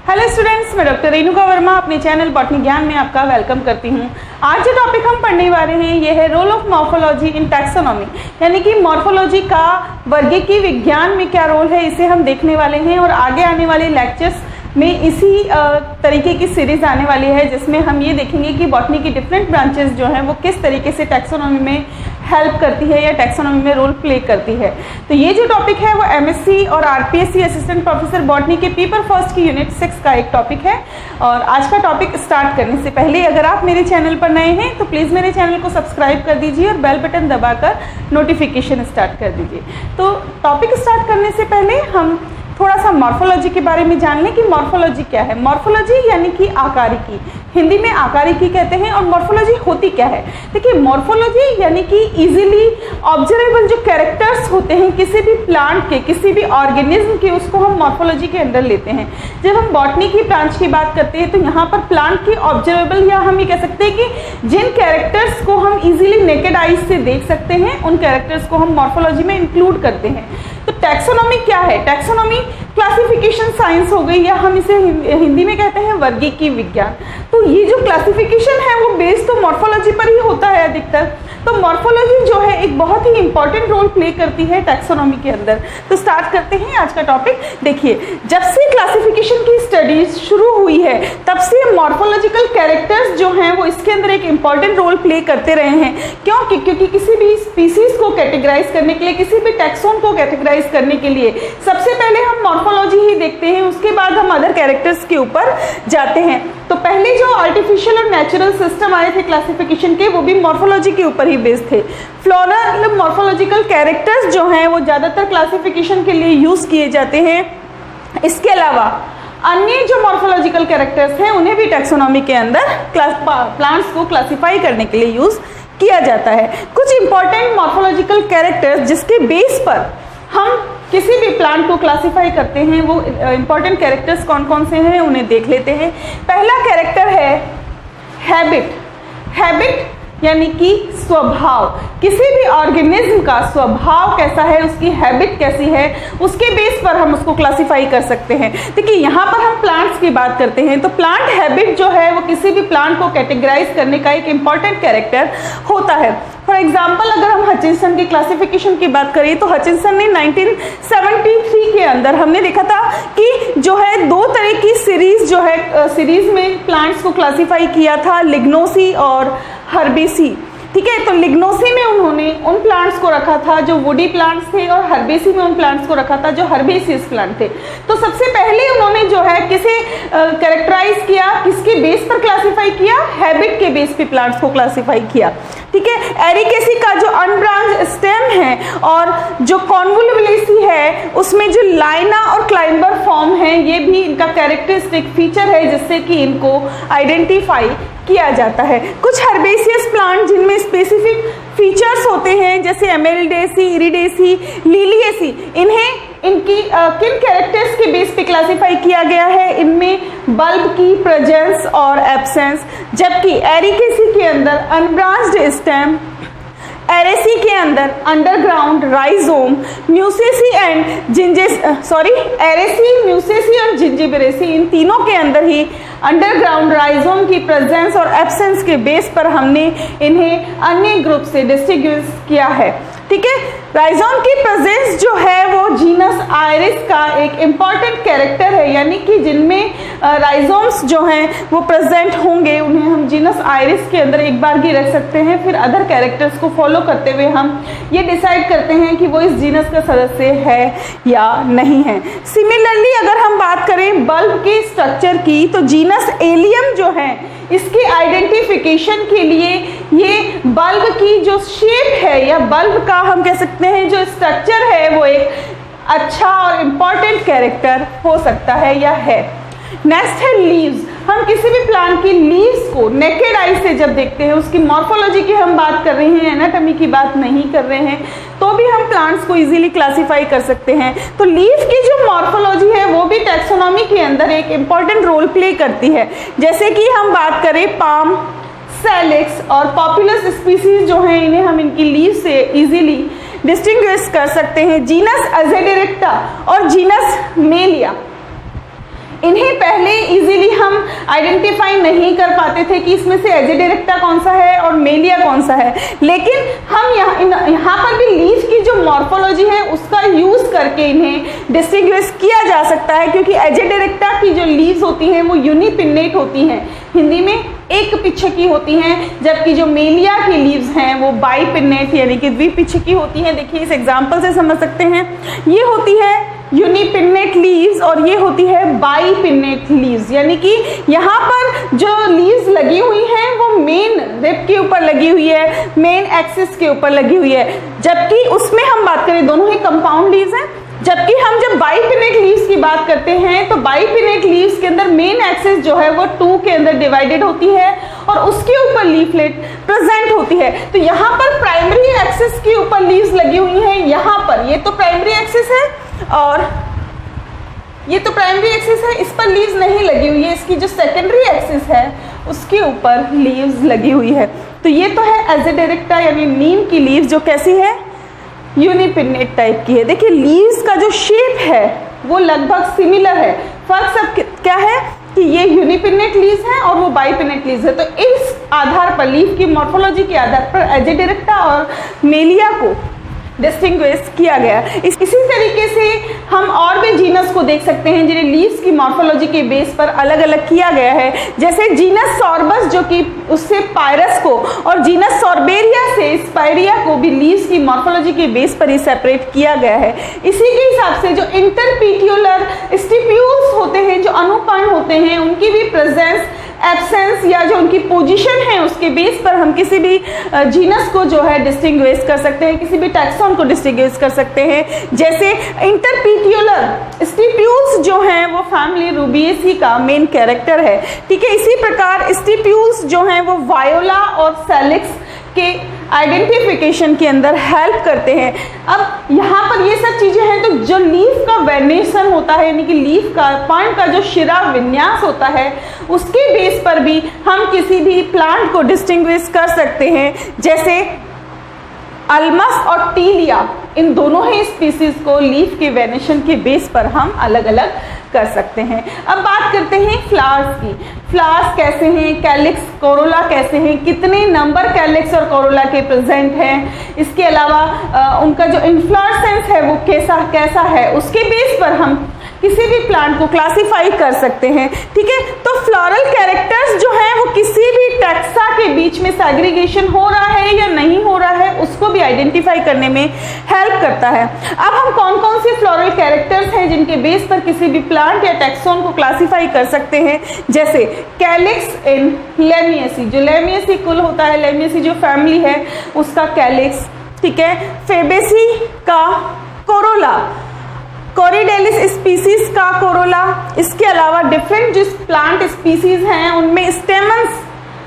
Hello students, मैं doctor Renuka Verma अपने channel botany ज्ञान में आपका वेलकम करती हूँ। आज जो टॉपिक हम पढ़ने वाले हैं ये है role of morphology in taxonomy, यानी कि मॉर्फोलॉजी का वर्गीकी विज्ञान में क्या रोल है, इसे हम देखने वाले हैं। और आगे आने वाले लेक्चर्स में इसी तरीके की सीरीज आने वाली है जिसमें हम ये देखेंगे कि बॉटनी की डिफरेंट ब्रांचेस जो हैं वो किस तरीके से टैक्सोनॉमी में हेल्प करती है या टैक्सोनॉमी में रोल प्ले करती है। तो ये जो टॉपिक है वो एमएससी और आरपीएससी असिस्टेंट प्रोफेसर बॉटनी के पेपर फर्स्ट की यूनिट 6 का एक टॉपिक है। और आज का टॉपिक स्टार्ट करने से पहले अगर आप मेरे चैनल पर नए हैं तो प्लीज़ मेरे चैनल को सब्सक्राइब कर दीजिए और बेल बटन दबाकर नोटिफिकेशन स्टार्ट कर दीजिए। तो टॉपिक स्टार्ट करने से पहले हम थोड़ा सा मॉर्फोलॉजी के बारे में जान लें कि मॉर्फोलॉजी क्या है। मॉर्फोलॉजी यानी कि आकारिकी, हिंदी में आकारिकी कहते हैं। और मॉर्फोलॉजी होती क्या है? देखिए, मॉर्फोलॉजी यानी कि इजीली ऑब्जर्वेबल जो कैरेक्टर्स होते हैं किसी भी प्लांट के, किसी भी ऑर्गेनिज्म के, उसको हम मॉर्फोलॉजी के अंदर लेते हैं। जब हम बॉटनी की ब्रांच की बात करते हैं तो यहाँ पर प्लांट की ऑब्जर्वेबल, या हम ये कह सकते हैं कि जिन कैरेक्टर्स को हम इजीली नेकेड आइज से देख सकते हैं उन कैरेक्टर्स को हम मॉर्फोलॉजी में इंक्लूड करते हैं। तो टैक्सोनॉमी क्या है? टैक्सोनॉमी क्लासिफिकेशन साइंस हो गई, या हम इसे हिंदी में कहते हैं वर्गीकी विज्ञान। तो ये जो क्लासिफिकेशन है वो बेस्ड तो मॉर्फोलॉजी पर ही होता है अधिकतर। तो मॉर्फोलॉजी जो है एक बहुत ही इंपॉर्टेंट रोल प्ले करती है टैक्सोनॉमी के अंदर। तो स्टार्ट करते हैं आज का टॉपिक। देखिए, जब से क्लासिफिकेशन की स्टडीज शुरू हुई है तब से मॉर्फोलॉजिकल कैरेक्टर्स जो हैं वो इसके अंदर एक इंपॉर्टेंट रोल प्ले करते रहे हैं। क्योंकि किसी भी स्पीसीज को कैटेगराइज करने के लिए, किसी भी टैक्सोन को कैटेगराइज करने के लिए सबसे पहले हम मॉर्फोलॉजी ही देखते हैं, उसके बाद हम अदर कैरेक्टर्स के ऊपर जाते हैं। तो पहले जो आर्टिफिशियल और नेचुरल सिस्टम आए थे क्लासिफिकेशन के, वो भी मॉर्फोलॉजी के ऊपर ही बेस्ड थे। फ्लोरल मॉर्फोलॉजिकल कैरेक्टर्स जो हैं वो ज़्यादातर क्लासिफिकेशन के लिए यूज़ किए जाते हैं। इसके अलावा अन्य जो मॉर्फोलॉजिकल कैरेक्टर्स हैं उन्हें भी टैक्सोनॉमी के अंदर प्लांट्स को क्लासिफाई करने के लिए यूज़ किया जाता है। कुछ इंपॉर्टेंट मॉर्फोलॉजिकल कैरेक्टर्स जिसके बेस पर हम किसी भी प्लांट को क्लासिफाई करते हैं, वो इंपॉर्टेंट कैरेक्टर्स कौन कौन से हैं उन्हें देख लेते हैं। पहला कैरेक्टर है हैबिट। हैबिट यानी कि स्वभाव। किसी भी ऑर्गेनिज्म का स्वभाव कैसा है, उसकी हैबिट कैसी है, उसके बेस पर हम उसको क्लासिफाई कर सकते हैं। देखिए, यहाँ पर हम प्लांट्स की बात करते हैं तो प्लांट हैबिट जो है वो किसी भी प्लांट को कैटेगराइज करने का एक इंपॉर्टेंट कैरेक्टर होता है। फॉर एग्जाम्पल, अगर हम हचिंसन की क्लासिफिकेशन की बात करें तो हचिंसन ने 1973 के अंदर हमने देखा था कि जो है दो तरह की सीरीज जो है सीरीज में प्लांट्स को क्लासिफाई किया था, लिग्नोसी और हर्बेसी। ठीक है, तो लिग्नोसी में उन्होंने उन प्लांट्स को रखा था जो वुडी प्लांट्स थे और हर्बेसी में उन प्लांट्स को रखा था जो हर्बेसियस प्लांट थे। तो सबसे पहले उन्होंने जो है किसे कैरेक्टराइज किया, किसके बेस पर क्लासिफाई किया? हैबिट के बेस पे प्लांट्स को क्लासिफाई किया। ठीक है, एरिकेसी का जो अनब्रांच स्टेम है और जो कॉन्वोल्वुलेसी है उसमें जो लाइना और क्लाइंबर फॉर्म है, ये भी इनका कैरेक्टरिस्टिक फीचर है जिससे कि इनको आइडेंटिफाई किया जाता है। कुछ हर्बेसियस प्लांट जिनमें स्पेसिफिक फीचर्स होते हैं जैसे एमेरिडेसी, इरिडेसी, लिलिएसी, इन्हें इनकी किन कैरेक्टर्स के बेस पे क्लासिफाई किया गया है? इनमें बल्ब की प्रेजेंस और एब्सेंस, जबकि एरिकेसी के अंदर अनब्रांच्ड स्टेम, एरेसी के अंदर underground rhizome, Musaceae and Araceae, Musaceae और जिंजिबरेसी, इन तीनों के अंदर ही अंडरग्राउंड राइजोम की प्रेजेंस और एब्सेंस के बेस पर हमने इन्हें अन्य ग्रुप से डिस्टिंग्विश किया है। ठीक है, राइजोम की प्रेजेंस जो है वो जीनस आयरिस का एक इम्पॉर्टेंट कैरेक्टर है, यानी कि जिनमें राइजोम्स जो हैं वो प्रेजेंट होंगे उन्हें हम जीनस आयरिस के अंदर एक बार ही रख सकते हैं। फिर अदर कैरेक्टर्स को फॉलो करते हुए हम ये डिसाइड करते हैं कि वो इस जीनस का सदस्य है या नहीं है। सिमिलरली अगर हम बात करें बल्ब के स्ट्रक्चर की तो जीनस एलियम जो है इसके आइडेंटिफिकेशन के लिए ये बल्ब की जो शेप है या बल्ब का हम कह सकते हैं जो स्ट्रक्चर है वो एक अच्छा और इम्पॉर्टेंट कैरेक्टर हो सकता है या है। नेक्स्ट है लीव्स। हम किसी भी प्लांट की लीव्स को नेकेड आई से जब देखते हैं, उसकी मॉर्फोलॉजी की हम बात कर रहे हैं, एनाटॉमी की बात नहीं कर रहे हैं, तो भी हम प्लांट्स को इजीली क्लासिफाई कर सकते हैं। तो लीफ की जो मॉर्फोलॉजी है वो भी टैक्सोनॉमी के अंदर एक इम्पॉर्टेंट रोल प्ले करती है। जैसे कि हम बात करें पाम, सैलिक्स और पॉपुलस स्पीसीज जो हैं, इन्हें हम इनकी लीफ से इजीली डिस्टिंग्विश कर सकते हैं। जीनस अजेडेरेक्टा और जीनस मेलिया, इन्हें पहले इजीली हम आइडेंटिफाई नहीं कर पाते थे कि इसमें से एजेडिरेक्टा कौन सा है और मेलिया कौन सा है, लेकिन हम यहाँ पर भी लीफ की जो मॉर्फोलॉजी है उसका यूज करके इन्हें डिस्टिंग्विश किया जा सकता है, क्योंकि एजेडिरेक्टा की जो लीव्स होती हैं वो यूनिपिन्नेट होती हैं, हिंदी में एक पिच्छकी होती हैं, जबकि जो मेलिया की लीव्स हैं वो बाइपिन्नेट यानी कि द्विपिच्छकी होती हैं। देखिए इस एग्जाम्पल से समझ सकते हैं, ये होती है यूनिपिन्नेट लीव्स और ये होती है बाइपिन्नेट लीव्स, यानी कि यहाँ पर जो लीव्स लगी हुई हैं वो मेन रिब के ऊपर लगी हुई है, मेन एक्सिस के ऊपर लगी हुई है, जबकि उसमें हम बात करें दोनों ही कंपाउंड लीव्स हैं। जबकि हम जब बाइपिन्नेट लीव्स की बात करते हैं तो बाइपिन्नेट लीव्स के अंदर मेन एक्सिस जो है वो 2 के अंदर डिवाइडेड होती है और उसके ऊपर लीफलेट प्रेजेंट होती है। तो यहाँ पर प्राइमरी एक्सिस के ऊपर लीव्स लगी हुई हैं, यहाँ पर ये तो प्राइमरी एक्सिस है और ये तो प्राइमरी एक्सिस है, इस पर लीव्स नहीं लगी हुई है, इसकी जो सेकेंडरी एक्सिस है उसके ऊपर लीव्स लगी हुई है। तो ये तो है एजेडिरेक्टा यानी नीम की लीव्स जो कैसी है, यूनिपिन्नेट टाइप की है। देखिए लीव्स का जो शेप है वो लगभग सिमिलर है, फर्क सब क्या है कि ये यूनिपिन्नेट लीव्स हैं और वो बाइपिन्नेट लीव्स है। तो इस आधार पर लीफ की मॉर्फोलॉजी के आधार पर एजेडिरेक्टा और मेलिया को डिस्टिंग्विश किया गया। इसी तरीके से हम और भी जीनस को देख सकते हैं जिन्हें लीव्स की मॉर्फोलॉजी के बेस पर अलग अलग किया गया है, जैसे जीनस सॉर्बस जो कि उससे पायरस को और जीनस सॉर्बेरिया से स्पाइरिया को भी लीव्स की मॉर्फोलॉजी के बेस पर ही सेपरेट किया गया है। इसी के हिसाब से जो इंटरपीट्यूलर स्टिप्यूल्स होते हैं, जो अनुपर्ण होते हैं, उनकी भी प्रेजेंस एब्सेंस या जो उनकी पोजीशन है उसके बेस पर हम किसी भी जीनस को जो है डिस्टिंग्विश कर सकते हैं, किसी भी टैक्सॉन को डिस्टिंग्विश कर सकते हैं। जैसे इंटरपीट्यूलर स्टिप्यूल्स जो हैं वो फैमिली रूबिएसी का मेन कैरेक्टर है, ठीक है। इसी प्रकार स्टिप्यूल्स जो हैं वो वायोला और सेलिक्स के आइडेंटिफिकेशन के अंदर हेल्प करते हैं। अब यहाँ पर ये सब चीजें हैं, तो जो लीफ का वेनेशन होता है यानी कि लीफ का पर्ण का जो शिरा विन्यास होता है उसके बेस पर भी हम किसी भी प्लांट को डिस्टिंग्विश कर सकते हैं। जैसे अल्मस और टीलिया, इन दोनों ही स्पीसीज को लीफ के वेनेशन के बेस पर हम अलग अलग कर सकते हैं। अब बात करते हैं फ्लावर्स की। फ्लावर्स कैसे हैं, कैलिक्स कोरोला कैसे हैं, कितने नंबर कैलिक्स और कोरोला के प्रेजेंट हैं, इसके अलावा उनका जो इन्फ्लोरेसेंस है वो कैसा है, उसके बेस पर हम किसी भी प्लांट को क्लासिफाई कर सकते हैं, ठीक है। तो फ्लोरल कैरेक्टर्स जो हैं वो किसी भी टैक्सा के बीच में सेग्रीगेशन हो रहा है या नहीं हो रहा है उसको भी आइडेंटिफाई करने में हेल्प करता है। अब हम कौन कौन से फ्लोरल कैरेक्टर्स हैं जिनके बेस पर किसी भी प्लांट या टैक्सोन को क्लासिफाई कर सकते हैं, जैसे कैलिक्स इन लेमिएसी, जो लेमिएसी कुल होता है, लेमिएसी जो फैमिली है उसका कैलिक्स, ठीक है। फेबेसी का कोरोला, कोरिडेलिस स्पीसीज का कोरोला, इसके अलावा डिफरेंट जिस प्लांट स्पीसीज हैं उनमें स्टेमन्स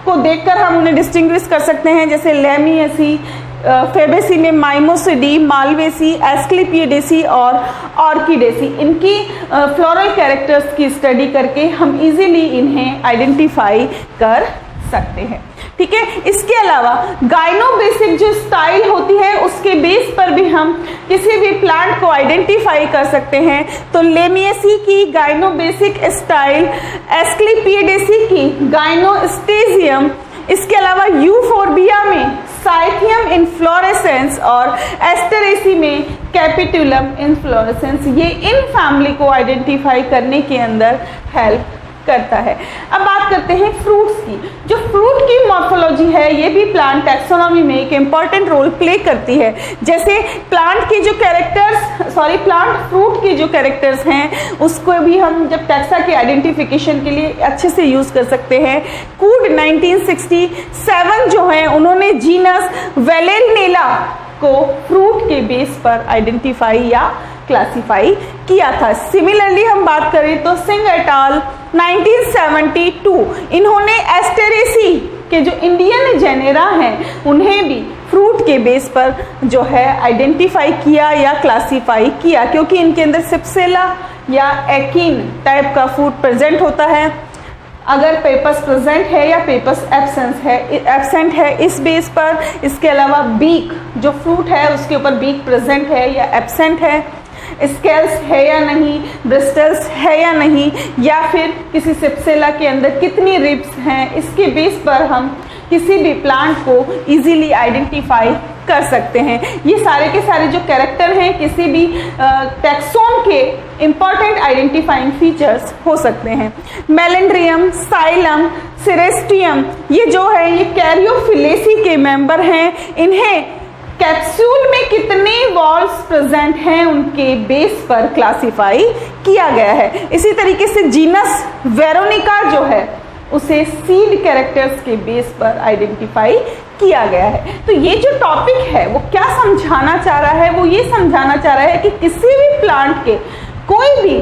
को देखकर हम उन्हें डिस्टिंग्विश कर सकते हैं, जैसे लेमिएसी, फेबेसी में माइमोसिडी, मालवेसी, एस्क्लेपियडेसी और ऑर्किडेसी। इनकी फ्लोरल कैरेक्टर्स की स्टडी करके हम इजीली इन्हें आइडेंटिफाई कर सकते हैं, ठीक है। इसके अलावा गाइनोबेसिक जो स्टाइल होती है उसके बेस पर भी हम किसी भी प्लांट को आइडेंटिफाई कर सकते हैं। तो लेमिएसी की गाइनोबेसिक स्टाइल, एस्क्लेपियडेसी की गाइनोस्टेजियम, इसके अलावा यूफोर्बिया में साइथियम इन्फ्लोरेसेंस और एस्टेरेसी में कैपिटुलम इन्फ्लोरेसेंस, ये इन फैमिली को आइडेंटिफाई करने के अंदर हेल्प करता है। अब बात करते हैं फ्रूट्स की। जो फ्रूट की मॉर्फोलॉजी है ये भी प्लांट टैक्सोनॉमी में एक इम्पॉर्टेंट रोल प्ले करती है। जैसे प्लांट की जो प्लांट फ्रूट की जो कैरेक्टर्स हैं उसको भी हम जब टैक्सा के आइडेंटिफिकेशन के लिए अच्छे से यूज कर सकते हैं। कूड 1967 जो है उन्होंने जीनस वेलेनेला को फ्रूट के बेस पर आइडेंटिफाई या क्लासिफाई किया था। सिमिलरली हम बात करें तो सिंह एट अल 1972 इन्होंने एस्टेरेसी के जो इंडियन जेनेरा हैं उन्हें भी फ्रूट के बेस पर जो है आइडेंटिफाई किया या क्लासिफाई किया, क्योंकि इनके अंदर सिप्सेला या एकिन टाइप का फ्रूट प्रेजेंट होता है। अगर पेपस प्रेजेंट है या पेपस एब्सेंट है इस बेस पर। इसके अलावा बीक जो फ्रूट है उसके ऊपर बीक प्रेजेंट है या एब्सेंट है। स्केल्स है या नहीं, ब्रिस्टल्स है या नहीं, या फिर किसी सिप्सेला के अंदर कितनी रिब्स हैं, इसके बेस पर हम किसी भी प्लांट को इजीली आइडेंटिफाई कर सकते हैं। ये सारे के सारे जो कैरेक्टर हैं किसी भी टैक्सोन के इंपॉर्टेंट आइडेंटिफाइंग फीचर्स हो सकते हैं। मेलेंड्रियम, साइलम, सेरेस्टियम, ये जो है ये कैरियोफिलेसी के मेंबर हैं। इन्हें कैप्सूल में कितने वॉल्स प्रेजेंट हैं उनके बेस पर क्लासिफाई किया गया है। इसी तरीके से जीनस वेरोनिका जो है उसे सीड कैरेक्टर्स के बेस पर आइडेंटिफाई किया गया है। तो ये जो टॉपिक है वो क्या समझाना चाह रहा है, वो ये समझाना चाह रहा है कि किसी भी प्लांट के कोई भी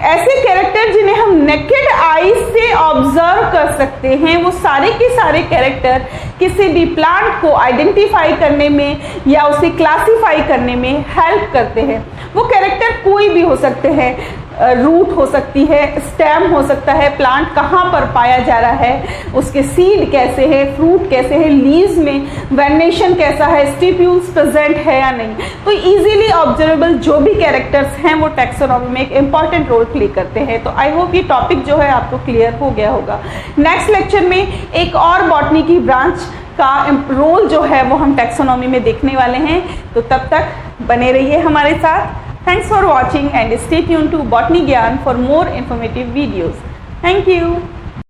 ऐसे कैरेक्टर जिन्हें हम नेकेड आई से ऑब्जर्व कर सकते हैं, वो सारे के सारे कैरेक्टर किसी भी प्लांट को आइडेंटिफाई करने में या उसे क्लासिफाई करने में हेल्प करते हैं। वो कैरेक्टर कोई भी हो सकते हैं, रूट हो सकती है, स्टेम हो सकता है, प्लांट कहाँ पर पाया जा रहा है, उसके सीड कैसे है, फ्रूट कैसे है, लीव्स में वेनेशन कैसा है, स्टिप्यूल्स प्रेजेंट है या नहीं। तो इजीली ऑब्जर्वेबल जो भी कैरेक्टर्स हैं वो टैक्सोनॉमी में एक इंपॉर्टेंट रोल प्ले करते हैं। तो आई होप ये टॉपिक जो है आपको क्लियर हो गया होगा। नेक्स्ट लेक्चर में एक और बॉटनी की ब्रांच का रोल जो है वो हम टैक्सोनॉमी में देखने वाले हैं। तो तब तक बने रहिए हमारे साथ। Thanks for watching and stay tuned to Botany Gyan for more informative videos. Thank you.